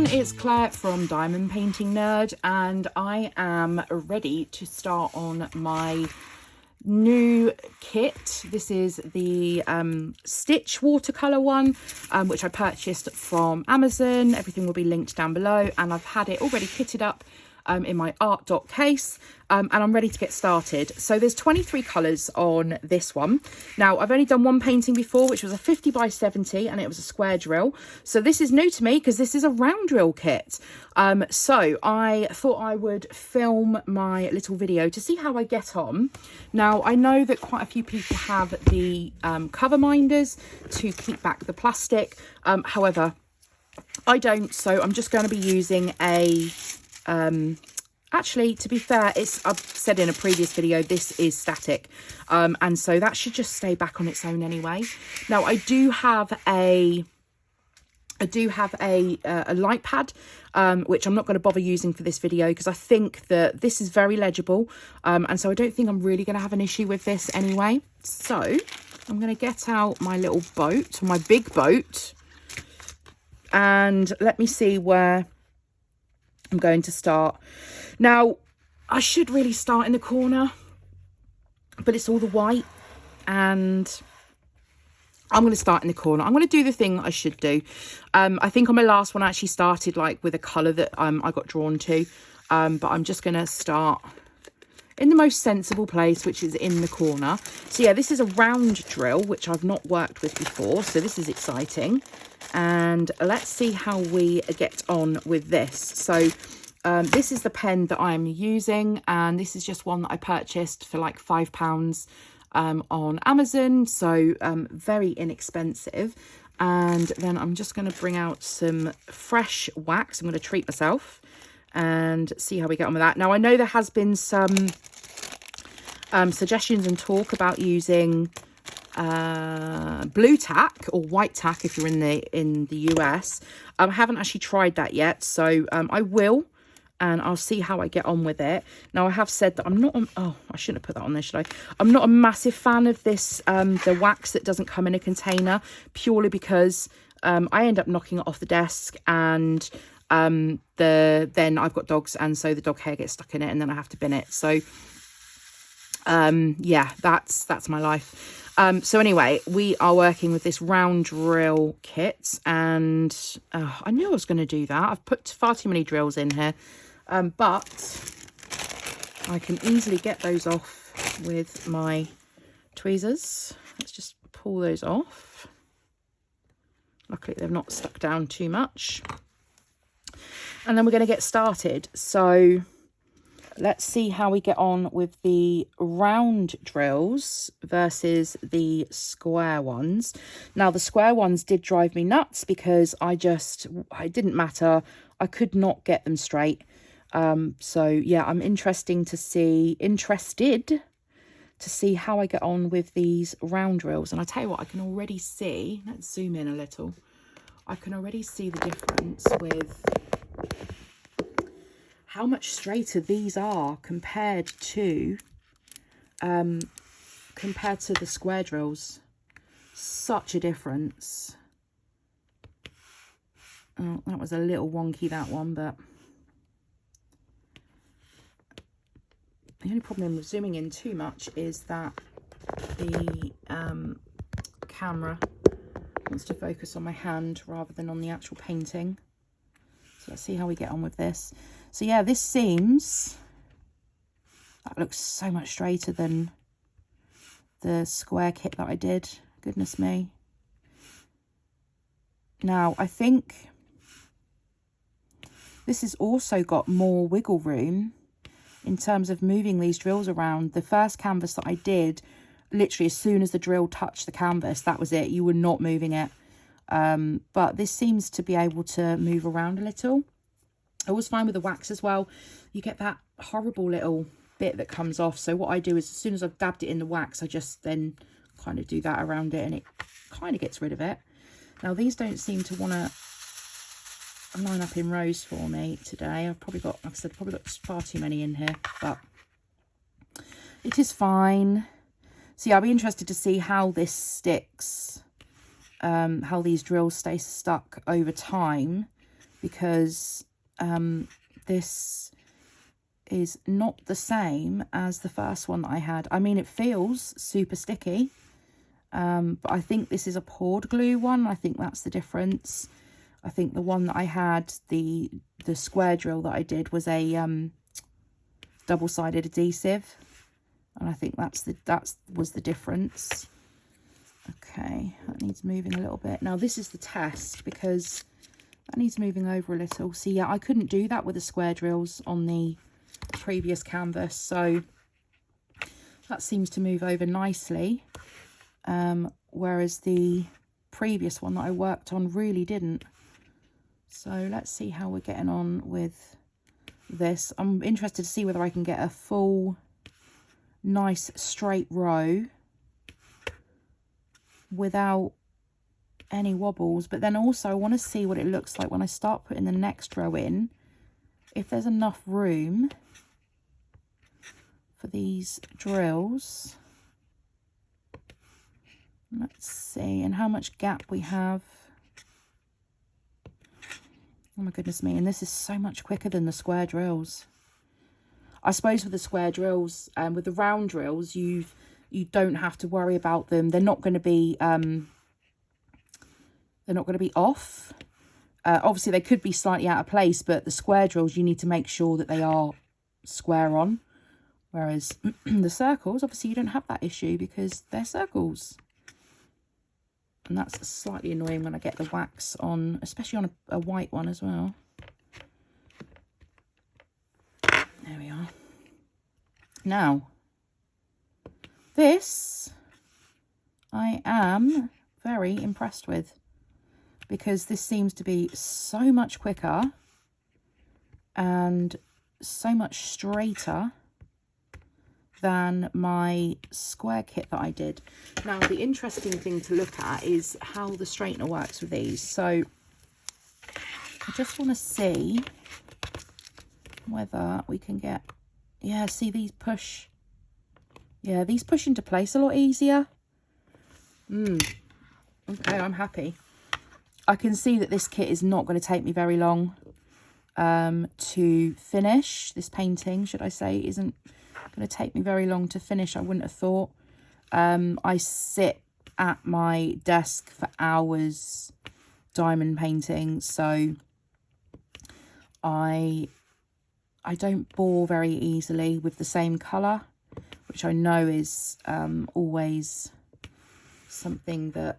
everyone, it's Claire from Diamond Painting Nerd, and I am ready to start on my new kit. This is the Stitch watercolour one, which I purchased from Amazon. Everything will be linked down below, and I've had it already kitted up in my art dot case, and I'm ready to get started. So there's 23 colours on this one. Now, I've only done one painting before, which was a 50 by 70, and it was a square drill. So this is new to me because this is a round drill kit. So I thought I would film my little video to see how I get on. Now, I know that quite a few people have the cover minders to keep back the plastic. However, I don't, so I'm just going to be using a actually, to be fair, I've said in a previous video, this is static, and so that should just stay back on its own anyway. Now, I do have a light pad, which I'm not going to bother using for this video because I think that this is very legible, and so I don't think I'm really going to have an issue with this anyway. So I'm going to get out my little boat, my big boat, and let me see where I'm going to start. Now, I should really start in the corner, but it's all the white, and I'm going to start in the corner. I'm going to do the thing I should do. I think on my last one I actually started like with a colour that I got drawn to, but I'm just going to start in the most sensible place, which is in the corner. So yeah, this is a round drill, which I've not worked with before, so this is exciting. And let's see how we get on with this. So this is the pen that I'm using, and this is just one that I purchased for like £5 on Amazon, so very inexpensive. And then I'm just going to bring out some fresh wax. I'm going to treat myself and see how we get on with that. Now, I know there has been some suggestions and talk about using blue tack or white tack if you're in the US. I haven't actually tried that yet, so I will, and I'll see how I get on with it. Now, I have said that I'm not oh, I shouldn't have put that on there, should I? I'm not a massive fan of this the wax that doesn't come in a container, purely because I end up knocking it off the desk, and then I've got dogs, and so the dog hair gets stuck in it, and then I have to bin it. So yeah, that's my life. So anyway, we are working with this round drill kit, and I knew I was going to do that. I've put far too many drills in here, but I can easily get those off with my tweezers. Let's just pull those off. Luckily, they've not stuck down too much. And then we're going to get started. So let's see how we get on with the round drills versus the square ones. Now, the square ones did drive me nuts because it didn't matter. I could not get them straight. So yeah, I'm interested to see how I get on with these round drills. And I tell you what, I can already see, let's zoom in a little. I can already see the difference with how much straighter these are compared to the square drills. Such a difference. Oh, that was a little wonky, that one, but the only problem with zooming in too much is that the camera wants to focus on my hand rather than on the actual painting. So let's see how we get on with this. So yeah, this seems, that looks so much straighter than the square kit that I did. Goodness me. Now, I think this has also got more wiggle room in terms of moving these drills around. The first canvas that I did, literally as soon as the drill touched the canvas, that was it. You were not moving it. But this seems to be able to move around a little. I was fine with the wax as well. You get that horrible little bit that comes off. So what I do is as soon as I've dabbed it in the wax, I just then kind of do that around it, and it kind of gets rid of it. Now, these don't seem to want to line up in rows for me today. I've probably got, like I said, probably got far too many in here, but it is fine. So yeah, I'll be interested to see how this sticks, how these drills stay stuck over time, because this is not the same as the first one that I had. I mean, it feels super sticky, but I think this is a poured glue one. I think that's the difference. I think the one that I had, the square drill that I did, was a double-sided adhesive, and I think that was the difference. Okay, that needs moving a little bit. Now this is the test, because that needs moving over a little. See, yeah, I couldn't do that with the square drills on the previous canvas, so that seems to move over nicely, whereas the previous one that I worked on really didn't. So let's see how we're getting on with this. I'm interested to see whether I can get a full nice straight row without any wobbles, but then also I want to see what it looks like when I start putting the next row in, if there's enough room for these drills. Let's see, and how much gap we have. Oh my goodness me, and this is so much quicker than the square drills. I suppose with the square drills, with the round drills, you don't have to worry about them. They're not going to be off. Obviously they could be slightly out of place, but the square drills, you need to make sure that they are square on. Whereas the circles, obviously you don't have that issue because they're circles. And that's slightly annoying when I get the wax on, especially on a white one as well. There we are. Now, this I am very impressed with, because this seems to be so much quicker and so much straighter than my square kit that I did. Now, the interesting thing to look at is how the straightener works with these. So I just want to see whether we can get, yeah, see these push, yeah, these push into place a lot easier. Okay, I'm happy. I can see that this kit is not going to take me very long to finish. This painting, should I say, isn't going to take me very long to finish, I wouldn't have thought. I sit at my desk for hours diamond painting, so I don't bore very easily with the same colour, which I know is always something that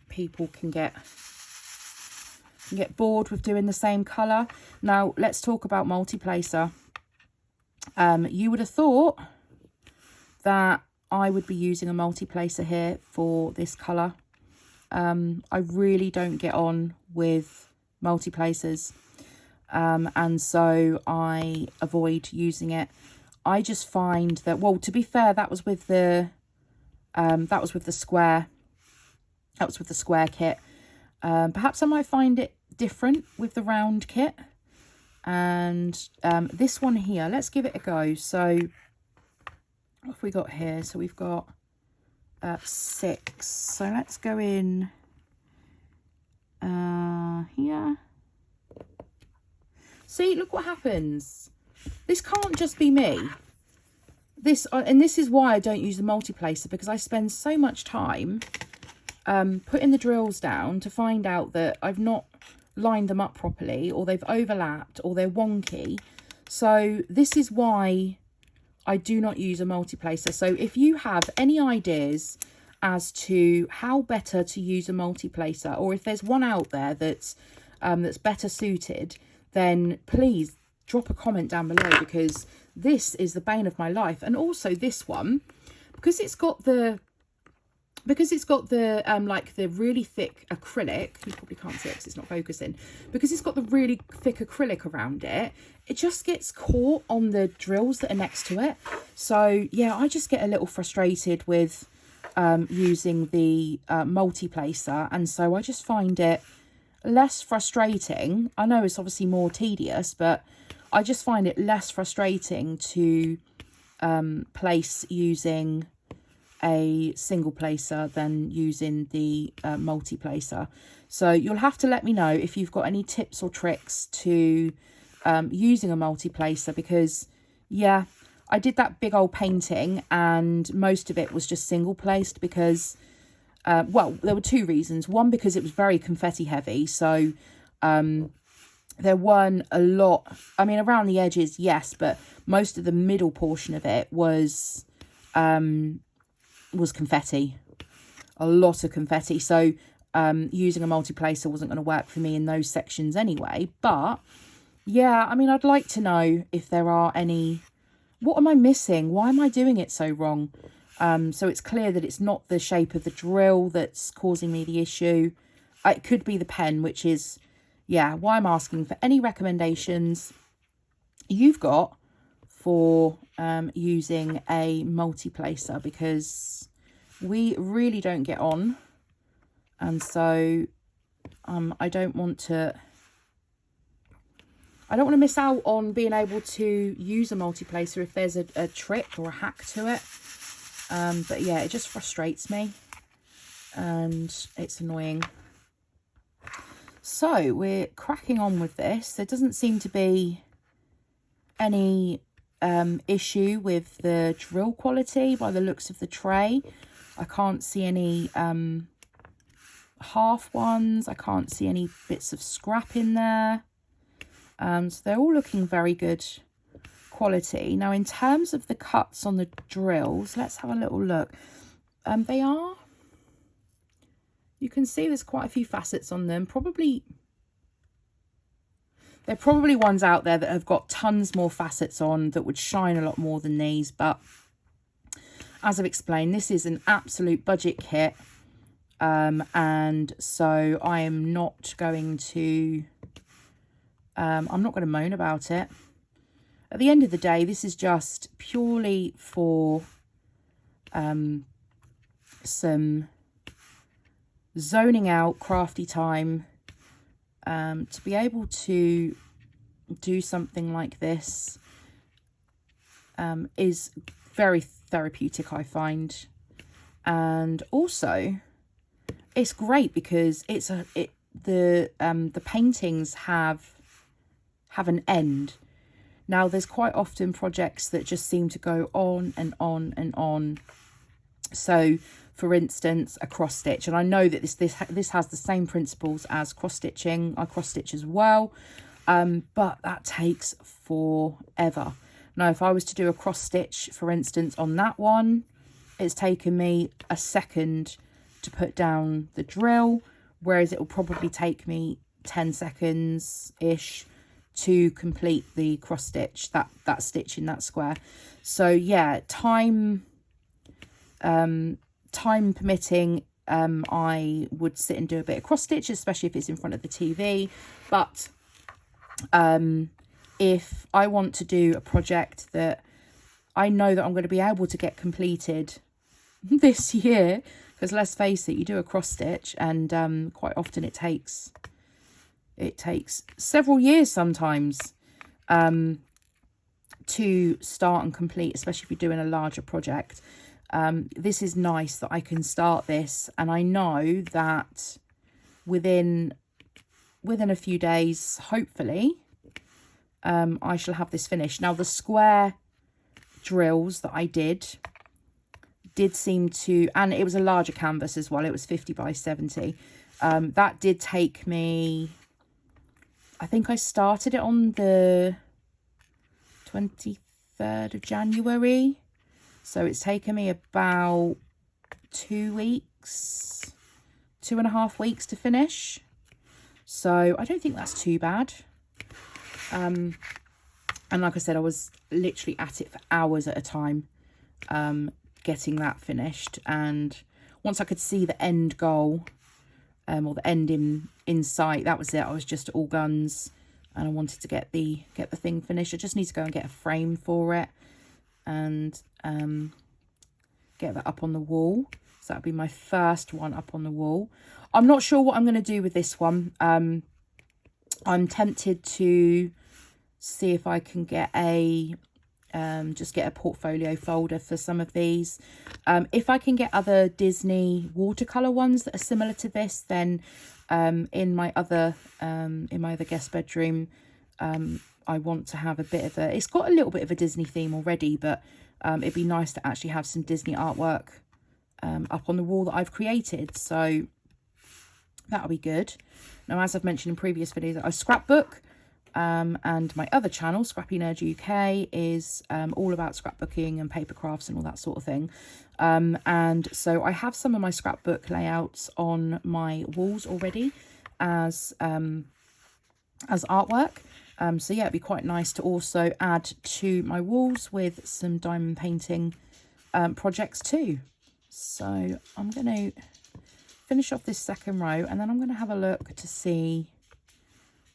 people can get bored with doing the same colour. Now let's talk about multi-placer. You would have thought that I would be using a multi-placer here for this colour. I really don't get on with multi-placers, and so I avoid using it. I just find that, well, to be fair, that was with the square kit. Perhaps I might find it different with the round kit. And this one here, let's give it a go. So what have we got here? So we've got 6. So let's go in here. See, look what happens. This can't just be me. And this is why I don't use the multi-placer, because I spend so much time putting the drills down to find out that I've not lined them up properly, or they've overlapped, or they're wonky. So this is why I do not use a multi-placer. So if you have any ideas as to how better to use a multi-placer, or if there's one out there that's better suited, then please drop a comment down below, because this is the bane of my life. And also this one, because it's got the like the really thick acrylic, you probably can't see it because it's not focusing, because it's got the really thick acrylic around it, it just gets caught on the drills that are next to it. So yeah, I just get a little frustrated with using the multi-placer, and so I just find it less frustrating. I know it's obviously more tedious, but I just find it less frustrating to place using a single placer than using the multi placer. So you'll have to let me know if you've got any tips or tricks to using a multi placer, because yeah, I did that big old painting and most of it was just single placed because well, there were two reasons. One, because it was very confetti heavy, so there weren't a lot, I mean, around the edges, yes, but most of the middle portion of it was confetti, a lot of confetti. So using a multi-placer wasn't going to work for me in those sections anyway. But yeah, I mean, I'd like to know if there are any, what am I missing? Why am I doing it so wrong? So it's clear that it's not the shape of the drill that's causing me the issue. It could be the pen, which is, yeah, why I'm asking for any recommendations you've got for using a multi-placer, because we really don't get on. And so I don't want to miss out on being able to use a multi-placer if there's a trick or a hack to it. But yeah, it just frustrates me and it's annoying. So we're cracking on with this. There doesn't seem to be any issue with the drill quality by the looks of the tray. I can't see any half ones. I can't see any bits of scrap in there. So they're all looking very good quality. Now, in terms of the cuts on the drills, let's have a little look. They are, you can see there's quite a few facets on them. There are probably ones out there that have got tons more facets on that would shine a lot more than these. But as I've explained, this is an absolute budget kit. And so I am not going to, I'm not going to moan about it. At the end of the day, this is just purely for some zoning out, crafty time, to be able to do something like this is very therapeutic, I find. And also it's great because the paintings have an end. Now, there's quite often projects that just seem to go on and on and on. So, for instance, a cross stitch, and I know that this has the same principles as cross stitching. I cross stitch as well, but that takes forever. Now, if I was to do a cross stitch, for instance, on that one, it's taken me a second to put down the drill, whereas it will probably take me 10 seconds ish to complete the cross stitch, that stitch in that square. So yeah, time permitting, I would sit and do a bit of cross stitch, especially if it's in front of the TV. But if I want to do a project that I know that I'm going to be able to get completed this year, because let's face it, you do a cross stitch and quite often it takes several years sometimes to start and complete, especially if you're doing a larger project. This is nice that I can start this, and I know that within a few days, hopefully, I shall have this finished. Now, the square drills that I did seem to, and it was a larger canvas as well, it was 50 by 70. That did take me, I think I started it on the 23rd of January. So it's taken me about 2.5 weeks to finish. So I don't think that's too bad. And like I said, I was literally at it for hours at a time, getting that finished. And once I could see the end goal, or the end in sight, that was it. I was just all guns, and I wanted to get the thing finished. I just need to go and get a frame for it and get that up on the wall. So that'll be my first one up on the wall. I'm not sure what I'm going to do with this one. I'm tempted to see if I can get a just get a portfolio folder for some of these. If I can get other Disney watercolor ones that are similar to this, then in my other guest bedroom, I want to have a bit of a, it's got a little bit of a Disney theme already, but it'd be nice to actually have some Disney artwork up on the wall that I've created. So that'll be good. Now, as I've mentioned in previous videos, I scrapbook, and my other channel, Scrappy Nerd UK, is all about scrapbooking and paper crafts and all that sort of thing. And so I have some of my scrapbook layouts on my walls already as artwork. So yeah, it'd be quite nice to also add to my walls with some diamond painting projects too. So I'm going to finish off this second row, and then I'm going to have a look to see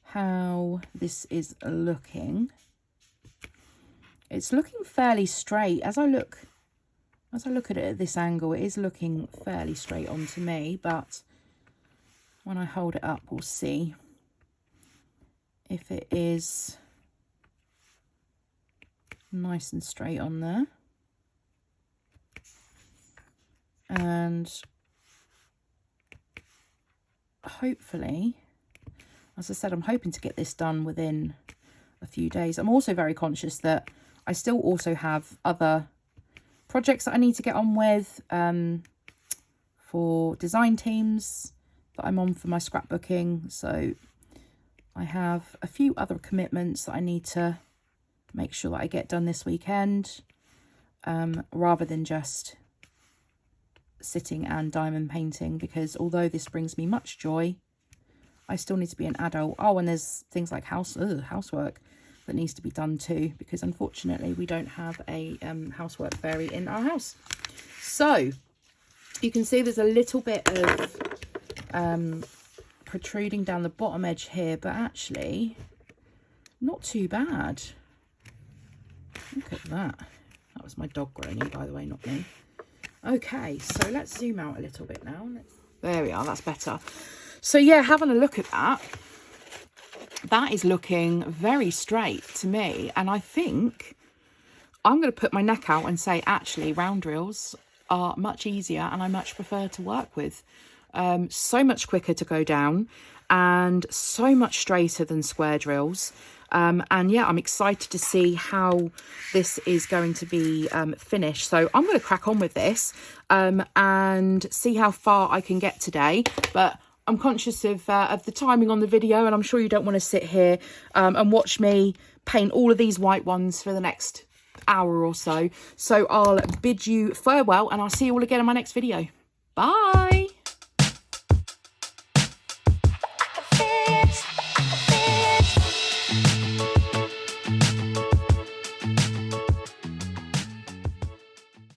how this is looking. It's looking fairly straight. As I look at it at this angle, it is looking fairly straight on to me, but when I hold it up, we'll see if it is nice and straight on there. And hopefully, as I said, I'm hoping to get this done within a few days. I'm also very conscious that I still also have other projects that I need to get on with for design teams that I'm on for my scrapbooking. So I have a few other commitments that I need to make sure that I get done this weekend, rather than just sitting and diamond painting, because although this brings me much joy, I still need to be an adult. Oh, and there's things like housework that needs to be done too, because unfortunately we don't have a housework fairy in our house. So you can see there's a little bit of protruding down the bottom edge here, but actually not too bad. Look at that. That was my dog groaning, by the way, not me. Okay, so let's zoom out a little bit now. There we are, that's better. So yeah, having a look at that, that is looking very straight to me. And I think I'm going to put my neck out and say, actually, round drills are much easier and I much prefer to work with. So much quicker to go down and so much straighter than square drills. And yeah, I'm excited to see how this is going to be finished. So I'm going to crack on with this and see how far I can get today. But I'm conscious of the timing on the video, and I'm sure you don't want to sit here and watch me paint all of these white ones for the next hour or so. So I'll bid you farewell, and I'll see you all again in my next video. Bye.